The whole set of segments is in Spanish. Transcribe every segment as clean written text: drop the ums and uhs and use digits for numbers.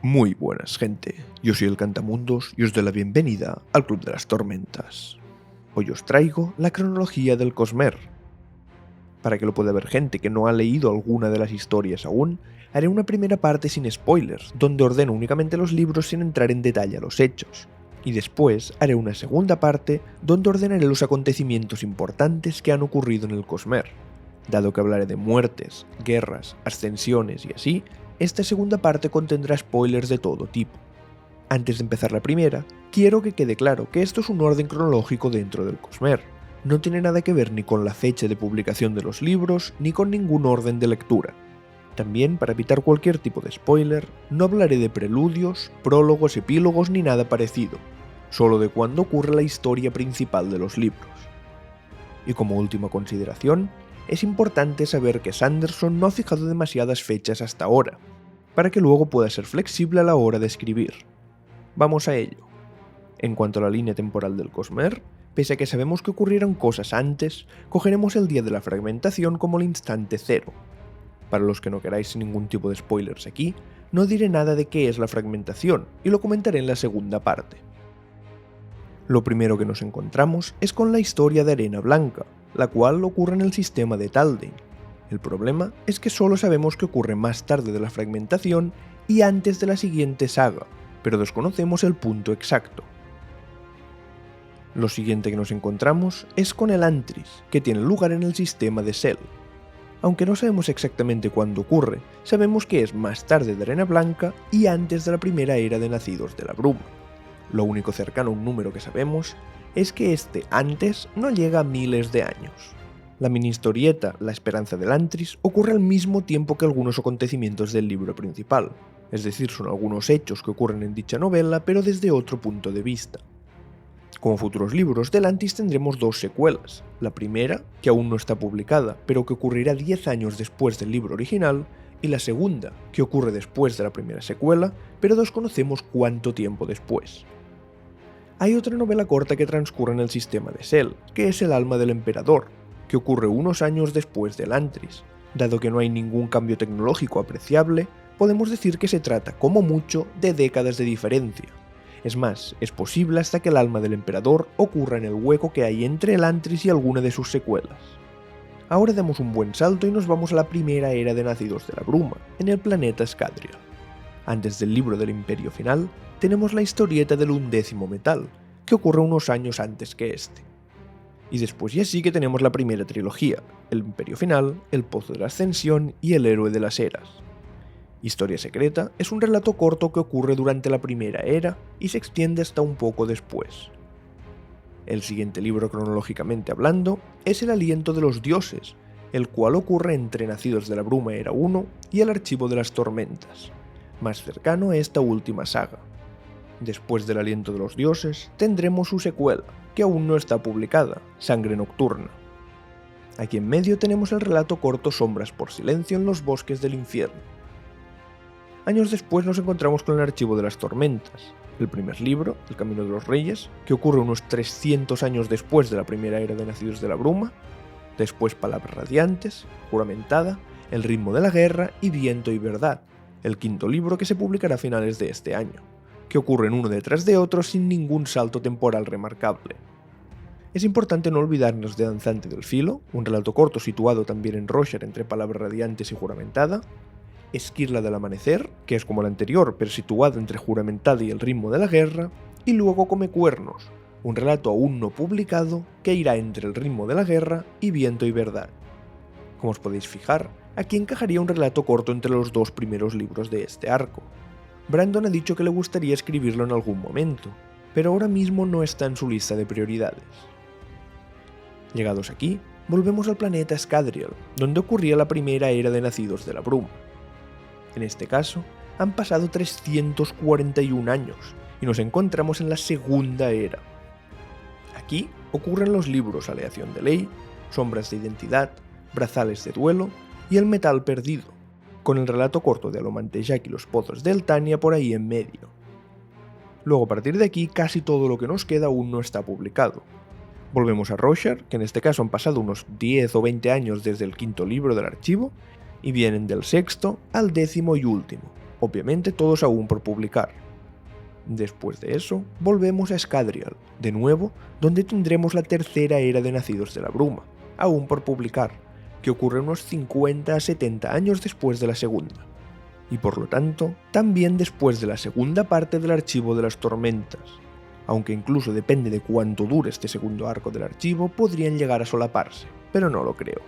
Muy buenas, gente. Yo soy el Cantamundos y os doy la bienvenida al Club de las Tormentas. Hoy os traigo la cronología del Cosmer. Para que lo pueda ver gente que no ha leído alguna de las historias aún, haré una primera parte sin spoilers, donde ordeno únicamente los libros sin entrar en detalle a los hechos. Y después haré una segunda parte donde ordenaré los acontecimientos importantes que han ocurrido en el Cosmer. Dado que hablaré de muertes, guerras, ascensiones y así, esta segunda parte contendrá spoilers de todo tipo. Antes de empezar la primera, quiero que quede claro que esto es un orden cronológico dentro del Cosmer. No tiene nada que ver ni con la fecha de publicación de los libros, ni con ningún orden de lectura. También, para evitar cualquier tipo de spoiler, no hablaré de preludios, prólogos, epílogos ni nada parecido, solo de cuando ocurre la historia principal de los libros. Y como última consideración, es importante saber que Sanderson no ha fijado demasiadas fechas hasta ahora, para que luego pueda ser flexible a la hora de escribir. Vamos a ello. En cuanto a la línea temporal del Cosmer, pese a que sabemos que ocurrieron cosas antes, cogeremos el día de la fragmentación como el instante cero. Para los que no queráis ningún tipo de spoilers aquí, no diré nada de qué es la fragmentación y lo comentaré en la segunda parte. Lo primero que nos encontramos es con la historia de Arena Blanca, la cual ocurre en el sistema de Taldain. El problema es que solo sabemos que ocurre más tarde de la fragmentación y antes de la siguiente saga, pero desconocemos el punto exacto. Lo siguiente que nos encontramos es con el Antris, que tiene lugar en el sistema de Sel. Aunque no sabemos exactamente cuándo ocurre, sabemos que es más tarde de Arena Blanca y antes de la primera era de Nacidos de la Bruma. Lo único cercano a un número que sabemos es que este antes no llega a miles de años. La mini historieta La Esperanza del Antris ocurre al mismo tiempo que algunos acontecimientos del libro principal, es decir, son algunos hechos que ocurren en dicha novela pero desde otro punto de vista. Como futuros libros del Antris tendremos dos secuelas, la primera, que aún no está publicada, pero que ocurrirá 10 años después del libro original, y la segunda, que ocurre después de la primera secuela, pero desconocemos cuánto tiempo después. Hay otra novela corta que transcurre en el sistema de Sel, que es El alma del emperador, que ocurre unos años después del Antris. Dado que no hay ningún cambio tecnológico apreciable, podemos decir que se trata, como mucho, de décadas de diferencia. Es más, es posible hasta que el alma del emperador ocurra en el hueco que hay entre el Antris y alguna de sus secuelas. Ahora damos un buen salto y nos vamos a la primera era de Nacidos de la Bruma, en el planeta Scadrial. Antes del libro del Imperio Final, tenemos la historieta del 11º metal, que ocurre unos años antes que este. Y después ya sí que tenemos la primera trilogía, el Imperio Final, el Pozo de la Ascensión y el Héroe de las Eras. Historia Secreta es un relato corto que ocurre durante la primera era y se extiende hasta un poco después. El siguiente libro cronológicamente hablando es El Aliento de los Dioses, el cual ocurre entre Nacidos de la Bruma Era 1 y el Archivo de las Tormentas, más cercano a esta última saga. Después del Aliento de los Dioses tendremos su secuela, que aún no está publicada, Sangre Nocturna. Aquí en medio tenemos el relato corto Sombras por Silencio en los Bosques del Infierno. Años después nos encontramos con el Archivo de las Tormentas, el primer libro, El Camino de los Reyes, que ocurre unos 300 años después de la primera era de Nacidos de la Bruma, después Palabras Radiantes, Juramentada, El Ritmo de la Guerra y Viento y Verdad, el quinto libro que se publicará a finales de este año, que ocurren uno detrás de otro sin ningún salto temporal remarcable. Es importante no olvidarnos de Danzante del Filo, un relato corto situado también en Roshar entre Palabras Radiantes y Juramentada, Esquirla del Amanecer, que es como el anterior pero situado entre Juramentada y El Ritmo de la Guerra, y luego Come Cuernos, un relato aún no publicado que irá entre El Ritmo de la Guerra y Viento y Verdad. Como os podéis fijar, aquí encajaría un relato corto entre los dos primeros libros de este arco. Brandon ha dicho que le gustaría escribirlo en algún momento, pero ahora mismo no está en su lista de prioridades. Llegados aquí, volvemos al planeta Scadrial, donde ocurría la primera era de Nacidos de la Bruma. En este caso, han pasado 341 años y nos encontramos en la segunda era. Aquí ocurren los libros Aleación de Ley, Sombras de Identidad, Brazales de Duelo y El Metal Perdido, con el relato corto de Alomante-Jack y los Pozos de Eltania por ahí en medio. Luego a partir de aquí casi todo lo que nos queda aún no está publicado. Volvemos a Roshar, que en este caso han pasado unos 10 o 20 años desde el quinto libro del archivo, y vienen del sexto al 10º y último, obviamente todos aún por publicar. Después de eso, volvemos a Scadrial, de nuevo, donde tendremos la tercera era de Nacidos de la Bruma, aún por publicar, que ocurre unos 50 a 70 años después de la segunda, y por lo tanto, también después de la segunda parte del Archivo de las Tormentas, aunque incluso depende de cuánto dure este segundo arco del archivo, podrían llegar a solaparse, pero no lo creo.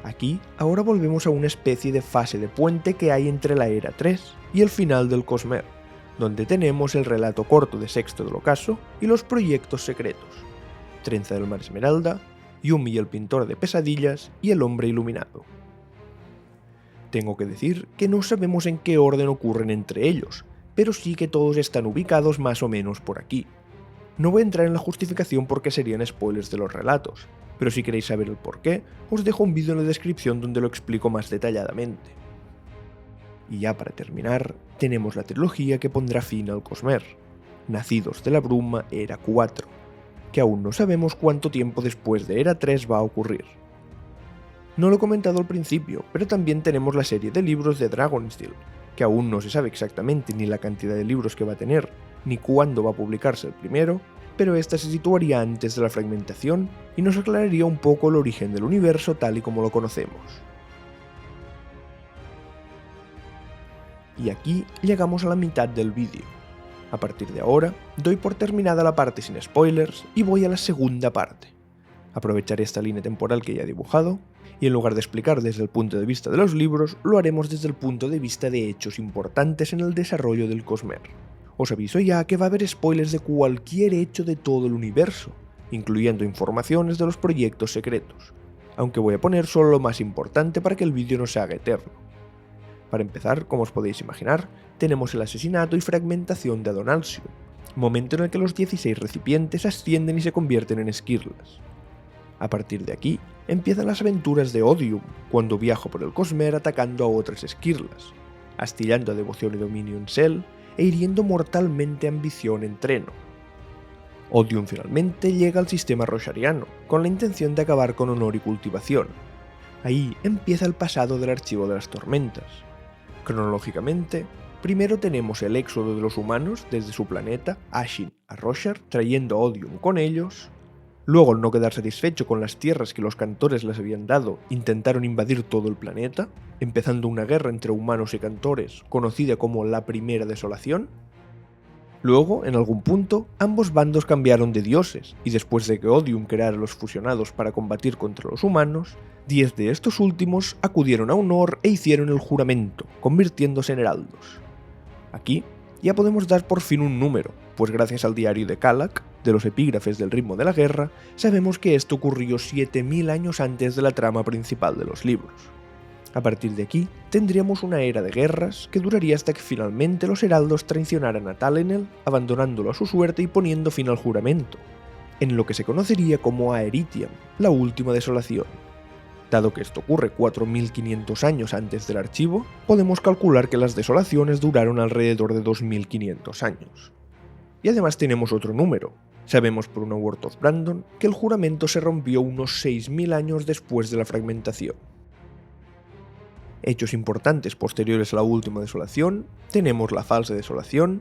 Aquí, ahora volvemos a una especie de fase de puente que hay entre la Era 3 y el final del Cosmere, donde tenemos el relato corto de Sexto del Ocaso y los proyectos secretos, Trenza del Mar Esmeralda, Yumi y el Pintor de Pesadillas y el Hombre Iluminado. Tengo que decir que no sabemos en qué orden ocurren entre ellos, pero sí que todos están ubicados más o menos por aquí. No voy a entrar en la justificación porque serían spoilers de los relatos, pero si queréis saber el porqué, os dejo un vídeo en la descripción donde lo explico más detalladamente. Y ya para terminar, tenemos la trilogía que pondrá fin al Cosmere, Nacidos de la Bruma Era 4, que aún no sabemos cuánto tiempo después de Era 3 va a ocurrir. No lo he comentado al principio, pero también tenemos la serie de libros de Dragonsteel, que aún no se sabe exactamente ni la cantidad de libros que va a tener, ni cuándo va a publicarse el primero, pero esta se situaría antes de la fragmentación y nos aclararía un poco el origen del universo tal y como lo conocemos. Y aquí llegamos a la mitad del vídeo. A partir de ahora, doy por terminada la parte sin spoilers y voy a la segunda parte. Aprovecharé esta línea temporal que ya he dibujado, y en lugar de explicar desde el punto de vista de los libros, lo haremos desde el punto de vista de hechos importantes en el desarrollo del Cosmere. Os aviso ya que va a haber spoilers de cualquier hecho de todo el universo, incluyendo informaciones de los proyectos secretos, aunque voy a poner solo lo más importante para que el vídeo no se haga eterno. Para empezar, como os podéis imaginar, tenemos el asesinato y fragmentación de Adonalsium, momento en el que los 16 recipientes ascienden y se convierten en esquirlas. A partir de aquí, empiezan las aventuras de Odium, cuando viaja por el Cosmere atacando a otras esquirlas, astillando a Devoción y Dominio en Sel e hiriendo mortalmente a Ambición en Treno. Odium finalmente llega al sistema roshariano, con la intención de acabar con Honor y Cultivación. Ahí empieza el pasado del Archivo de las Tormentas. Cronológicamente, primero tenemos el éxodo de los humanos desde su planeta, Ashin, a Roshar, trayendo a Odium con ellos. Luego, al no quedar satisfecho con las tierras que los cantores les habían dado, intentaron invadir todo el planeta, empezando una guerra entre humanos y cantores, conocida como la Primera Desolación. Luego, en algún punto, ambos bandos cambiaron de dioses, y después de que Odium creara los fusionados para combatir contra los humanos, 10 de estos últimos acudieron a Honor e hicieron el juramento, convirtiéndose en heraldos. Aquí ya podemos dar por fin un número, pues gracias al diario de Kalak, de los epígrafes del ritmo de la guerra, sabemos que esto ocurrió 7000 años antes de la trama principal de los libros. A partir de aquí, tendríamos una era de guerras que duraría hasta que finalmente los heraldos traicionaran a Talenel, abandonándolo a su suerte y poniendo fin al juramento, en lo que se conocería como Aeritiam, la última desolación. Dado que esto ocurre 4500 años antes del archivo, podemos calcular que las desolaciones duraron alrededor de 2500 años. Y además tenemos otro número. Sabemos por una Word of Brandon que el juramento se rompió unos 6000 años después de la fragmentación. Hechos importantes posteriores a la última desolación, tenemos la falsa desolación,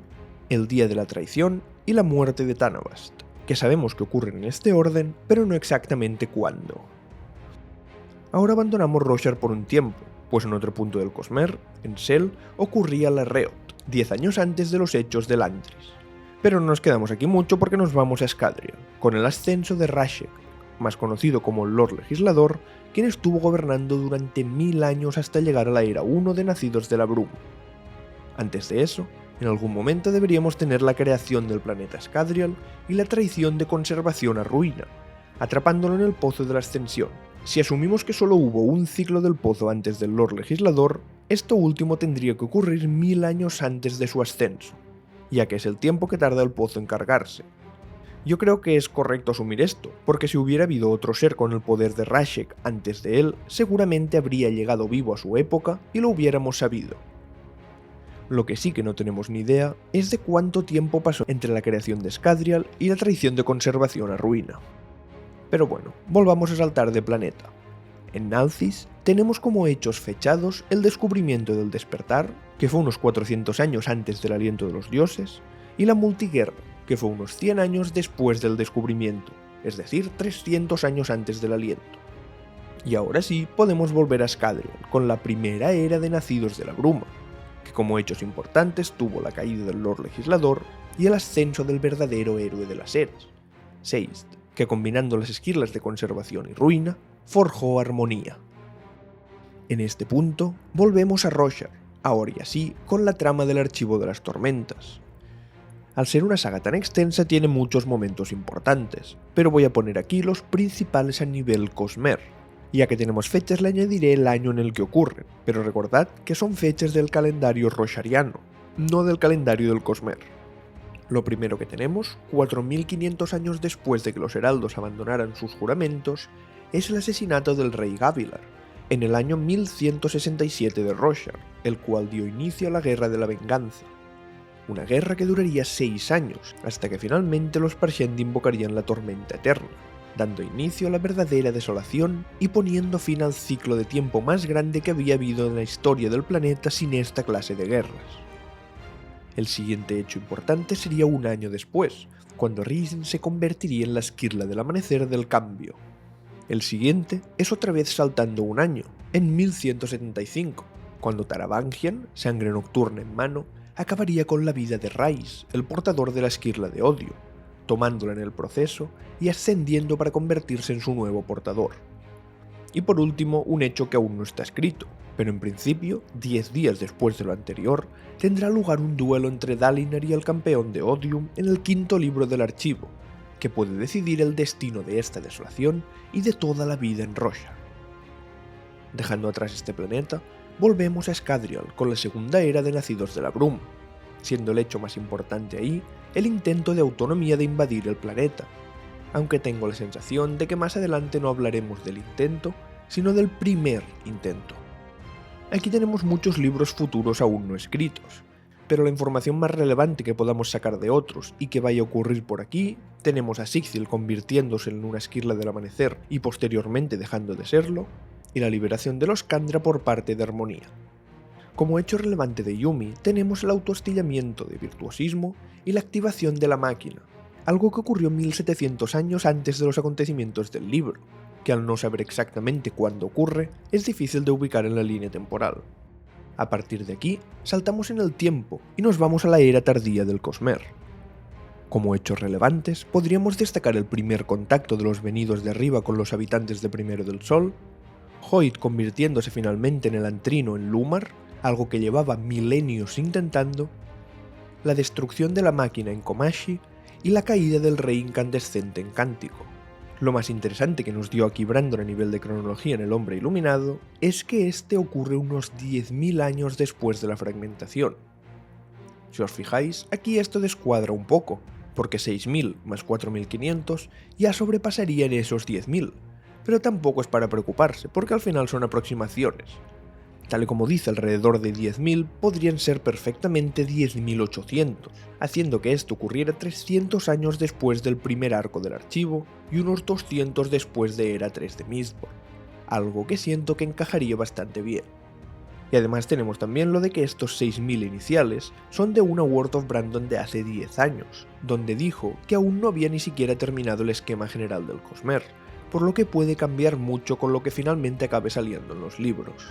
el día de la traición y la muerte de Tanavast, que sabemos que ocurren en este orden, pero no exactamente cuándo. Ahora abandonamos Roshar por un tiempo, pues en otro punto del Cosmere, en Sel, ocurría la Reot, 10 años antes de los hechos de Lantris. Pero no nos quedamos aquí mucho porque nos vamos a Scadrial, con el ascenso de Rashek, más conocido como el Lord Legislador, quien estuvo gobernando durante 1000 años hasta llegar a la Era 1 de Nacidos de la Bruma. Antes de eso, en algún momento deberíamos tener la creación del planeta Scadrial y la traición de Conservación a Ruina, atrapándolo en el Pozo de la Ascensión. Si asumimos que solo hubo un ciclo del Pozo antes del Lord Legislador, esto último tendría que ocurrir 1000 años antes de su ascenso, ya que es el tiempo que tarda el Pozo en cargarse. Yo creo que es correcto asumir esto, porque si hubiera habido otro ser con el poder de Rashek antes de él, seguramente habría llegado vivo a su época y lo hubiéramos sabido. Lo que sí que no tenemos ni idea es de cuánto tiempo pasó entre la creación de Scadrial y la traición de Conservación a Ruina. Pero bueno, volvamos a saltar de planeta. En Nalthis tenemos como hechos fechados el descubrimiento del despertar, que fue unos 400 años antes del aliento de los dioses, y la Multiguerra, que fue unos 100 años después del descubrimiento, es decir, 300 años antes del aliento. Y ahora sí podemos volver a Scadrial, con la primera era de nacidos de la bruma, que como hechos importantes tuvo la caída del Lord Legislador y el ascenso del verdadero héroe de las eras, Seist, que combinando las esquirlas de conservación y ruina, forjó armonía. En este punto, volvemos a Roshar, ahora y así con la trama del Archivo de las Tormentas. Al ser una saga tan extensa tiene muchos momentos importantes, pero voy a poner aquí los principales a nivel Cosmer. Ya que tenemos fechas le añadiré el año en el que ocurren, pero recordad que son fechas del calendario roshariano, no del calendario del Cosmer. Lo primero que tenemos, 4500 años después de que los heraldos abandonaran sus juramentos, es el asesinato del rey Gavilar, en el año 1167 de Roshar, el cual dio inicio a la Guerra de la Venganza. Una guerra que duraría 6 años, hasta que finalmente los Parshendi invocarían la Tormenta Eterna, dando inicio a la verdadera desolación y poniendo fin al ciclo de tiempo más grande que había habido en la historia del planeta sin esta clase de guerras. El siguiente hecho importante sería un año después, cuando Risen se convertiría en la esquirla del amanecer del cambio. El siguiente es otra vez saltando un año, en 1175, cuando Taravangian, sangre nocturna en mano, acabaría con la vida de Rais, el portador de la esquirla de odio, tomándola en el proceso y ascendiendo para convertirse en su nuevo portador. Y por último, un hecho que aún no está escrito, pero en principio, 10 días después de lo anterior, tendrá lugar un duelo entre Dalinar y el campeón de Odium en el 5º libro del archivo, que puede decidir el destino de esta desolación y de toda la vida en Roshar. Dejando atrás este planeta, volvemos a Scadrial con la segunda era de nacidos de la bruma, siendo el hecho más importante ahí el intento de autonomía de invadir el planeta, aunque tengo la sensación de que más adelante no hablaremos del intento, sino del primer intento. Aquí tenemos muchos libros futuros aún no escritos, pero la información más relevante que podamos sacar de otros y que vaya a ocurrir por aquí, tenemos a Sigil convirtiéndose en una esquirla del amanecer y posteriormente dejando de serlo, y la liberación de los Kandra por parte de Armonía. Como hecho relevante de Yumi, tenemos el autoastillamiento de virtuosismo y la activación de la máquina, algo que ocurrió 1700 años antes de los acontecimientos del libro, que al no saber exactamente cuándo ocurre, es difícil de ubicar en la línea temporal. A partir de aquí, saltamos en el tiempo y nos vamos a la era tardía del Cosmer. Como hechos relevantes, podríamos destacar el primer contacto de los venidos de arriba con los habitantes de Primero del Sol, Hoyt convirtiéndose finalmente en el Antrino en Lumar, algo que llevaba milenios intentando, la destrucción de la máquina en Komashi y la caída del rey incandescente en Cántico. Lo más interesante que nos dio aquí Brandon a nivel de cronología en El Hombre Iluminado es que este ocurre unos 10.000 años después de la fragmentación. Si os fijáis, aquí esto descuadra un poco, porque 6.000 más 4.500 ya sobrepasarían esos 10.000, pero tampoco es para preocuparse, porque al final son aproximaciones. Tal y como dice alrededor de 10.000, podrían ser perfectamente 10.800, haciendo que esto ocurriera 300 años después del primer arco del archivo y unos 200 después de Era 3 de Mistborn, algo que siento que encajaría bastante bien. Y además tenemos también lo de que estos 6.000 iniciales son de una Word of Brandon de hace 10 años, donde dijo que aún no había ni siquiera terminado el esquema general del Cosmer, por lo que puede cambiar mucho con lo que finalmente acabe saliendo en los libros.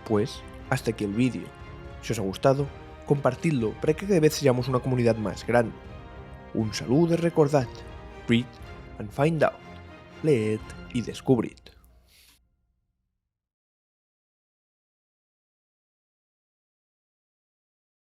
Pues, hasta aquí el vídeo. Si os ha gustado, compartidlo para que cada vez seamos una comunidad más grande. Un saludo y recordad, read and find out, leed y descubrid.